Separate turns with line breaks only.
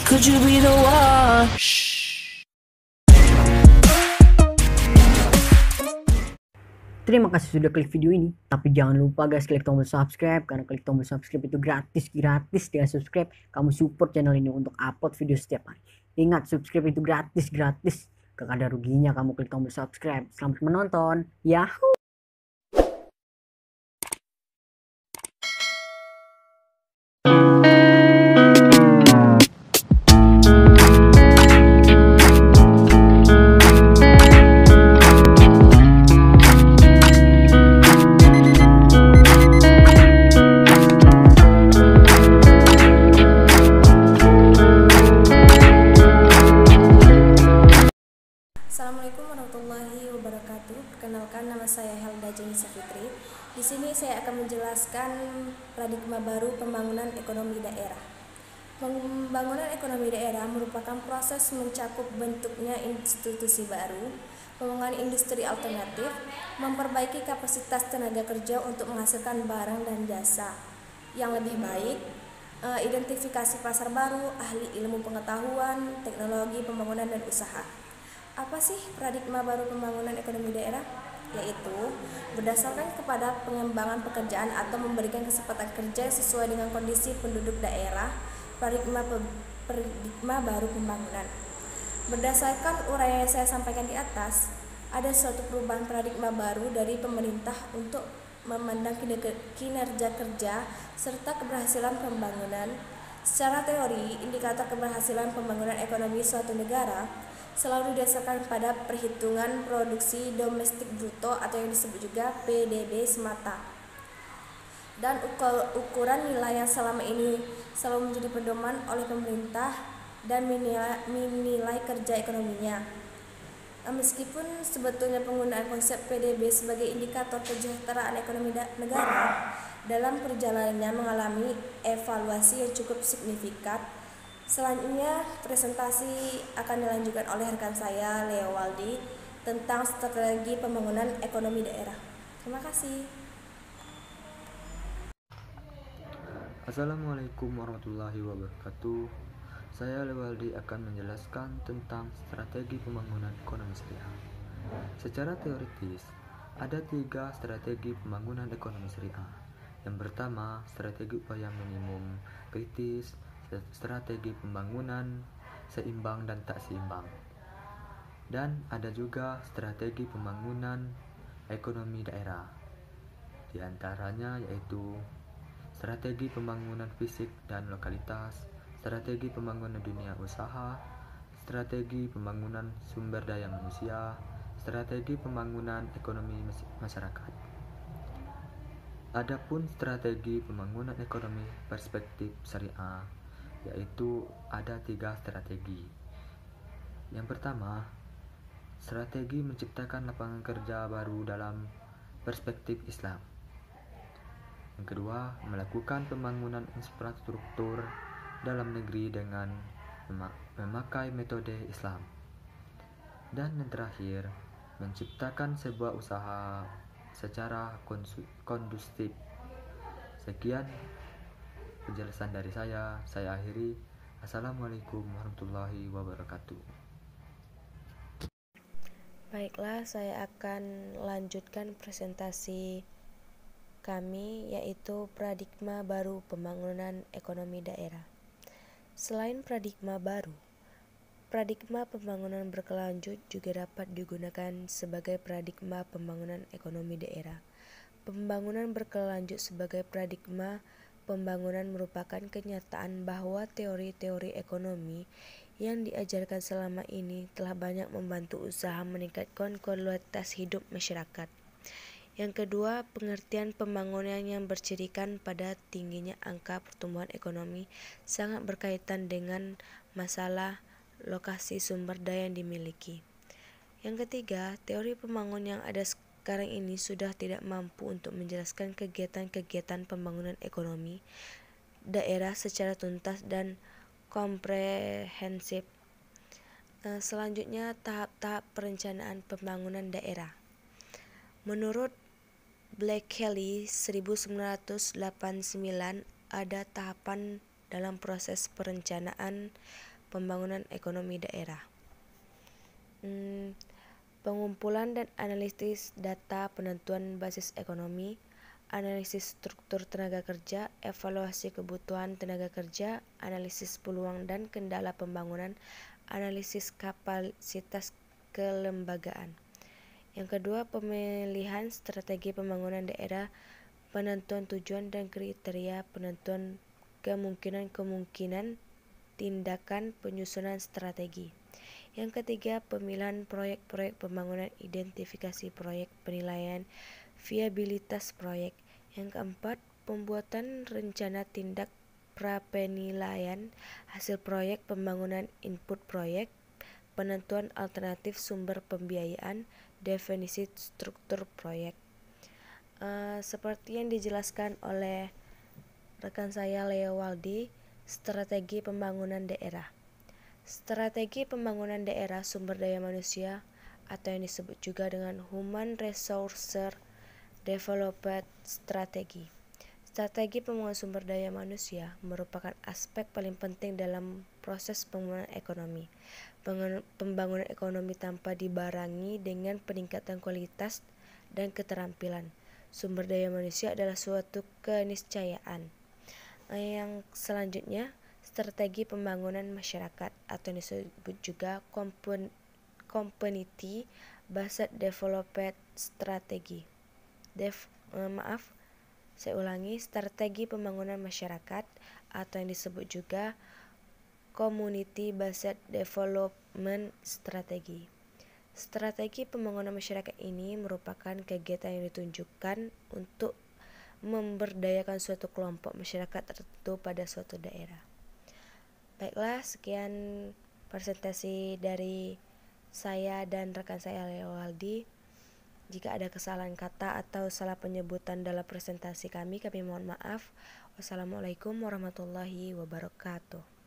could you be the one?
Terima kasih sudah klik video ini. Tapi jangan lupa guys, klik tombol subscribe. Karena klik tombol subscribe itu gratis. Dengan subscribe, kamu support channel ini untuk upload video setiap hari. Ingat, subscribe itu gratis. Gak ada ruginya kamu klik tombol subscribe. Selamat menonton. Yahoo!
Assalamualaikum warahmatullahi wabarakatuh. Perkenalkan, nama saya Helda Jenisa Fitri. Di sini saya akan menjelaskan paradigma baru pembangunan ekonomi daerah. Pembangunan ekonomi daerah merupakan proses mencakup bentuknya institusi baru, pembangunan industri alternatif, memperbaiki kapasitas tenaga kerja untuk menghasilkan barang dan jasa yang lebih baik, identifikasi pasar baru, ahli ilmu pengetahuan, teknologi pembangunan dan usaha. Apa sih paradigma baru pembangunan ekonomi daerah? Yaitu berdasarkan kepada pengembangan pekerjaan atau memberikan kesempatan kerja sesuai dengan kondisi penduduk daerah. Paradigma baru pembangunan. Berdasarkan uraian yang saya sampaikan di atas, ada suatu perubahan paradigma baru dari pemerintah untuk memandang kinerja kerja serta keberhasilan pembangunan. Secara teori, indikator keberhasilan pembangunan ekonomi suatu negara selalu didasarkan pada perhitungan produksi domestik bruto atau yang disebut juga PDB semata, dan ukuran nilai yang selama ini selalu menjadi pedoman oleh pemerintah dan menilai kerja ekonominya. Meskipun sebetulnya penggunaan konsep PDB sebagai indikator kesejahteraan ekonomi negara dalam perjalanannya mengalami evaluasi yang cukup signifikan. Selanjutnya, presentasi akan dilanjutkan oleh rekan saya, Leo Waldi, tentang strategi pembangunan ekonomi daerah. Terima kasih.
Assalamualaikum warahmatullahi wabarakatuh. Saya Leo Waldi akan menjelaskan tentang strategi pembangunan ekonomi syariah. Secara teoritis, ada 3 strategi pembangunan ekonomi syariah. Yang pertama, strategi upaya minimum kritis, strategi pembangunan seimbang dan tak seimbang. Dan ada juga strategi pembangunan ekonomi daerah. Di antaranya yaitu strategi pembangunan fisik dan lokalitas, strategi pembangunan dunia usaha, strategi pembangunan sumber daya manusia, strategi pembangunan ekonomi masyarakat. Adapun strategi pembangunan ekonomi perspektif syariah, yaitu ada 3 strategi. Yang pertama, strategi menciptakan lapangan kerja baru dalam perspektif Islam. Yang kedua, melakukan pembangunan infrastruktur dalam negeri dengan memakai metode Islam. Dan yang terakhir, menciptakan sebuah usaha secara kondusif. Sekian penjelasan dari saya akhiri. Assalamualaikum warahmatullahi wabarakatuh.
Baiklah, saya akan lanjutkan presentasi kami, yaitu paradigma baru pembangunan ekonomi daerah. Selain paradigma baru, paradigma pembangunan berkelanjut juga dapat digunakan sebagai paradigma pembangunan ekonomi daerah. Pembangunan berkelanjut sebagai paradigma pembangunan merupakan kenyataan bahwa teori-teori ekonomi yang diajarkan selama ini telah banyak membantu usaha meningkatkan kualitas hidup masyarakat. Yang kedua, pengertian pembangunan yang bercirikan pada tingginya angka pertumbuhan ekonomi sangat berkaitan dengan masalah lokasi sumber daya yang dimiliki. Yang ketiga, teori pembangunan yang ada sekarang ini sudah tidak mampu untuk menjelaskan kegiatan-kegiatan pembangunan ekonomi daerah secara tuntas dan komprehensif. Selanjutnya, tahap-tahap perencanaan pembangunan daerah. Menurut Blake Kelly 1989, ada tahapan dalam proses perencanaan pembangunan ekonomi daerah. Pengumpulan dan analisis data penentuan basis ekonomi, analisis struktur tenaga kerja, evaluasi kebutuhan tenaga kerja, analisis peluang dan kendala pembangunan, analisis kapasitas kelembagaan. Yang kedua, pemilihan strategi pembangunan daerah, penentuan tujuan dan kriteria, penentuan kemungkinan tindakan, penyusunan strategi. Yang ketiga, pemilihan proyek-proyek pembangunan, identifikasi proyek, penilaian viabilitas proyek. Yang keempat, pembuatan rencana tindak prapenilaian hasil proyek pembangunan, input proyek, penentuan alternatif sumber pembiayaan, definisi struktur proyek. Seperti yang dijelaskan oleh rekan saya Leo Waldi, strategi pembangunan daerah. Strategi pembangunan daerah sumber daya manusia atau yang disebut juga dengan Human Resource Development Strategy. Strategi pembangunan sumber daya manusia merupakan aspek paling penting dalam proses pembangunan ekonomi. Pembangunan ekonomi tanpa dibarengi dengan peningkatan kualitas dan keterampilan sumber daya manusia adalah suatu keniscayaan. Yang selanjutnya, strategi pembangunan masyarakat atau yang disebut juga Community Based Development Strategy. Strategi pembangunan masyarakat atau yang disebut juga Community Based Development Strategy. Strategi pembangunan masyarakat ini merupakan kegiatan yang ditunjukkan untuk memberdayakan suatu kelompok masyarakat tertentu pada suatu daerah. Baiklah, sekian presentasi dari saya dan rekan saya Leo Waldi. Jika ada kesalahan kata atau salah penyebutan dalam presentasi kami mohon maaf. Wassalamualaikum warahmatullahi wabarakatuh.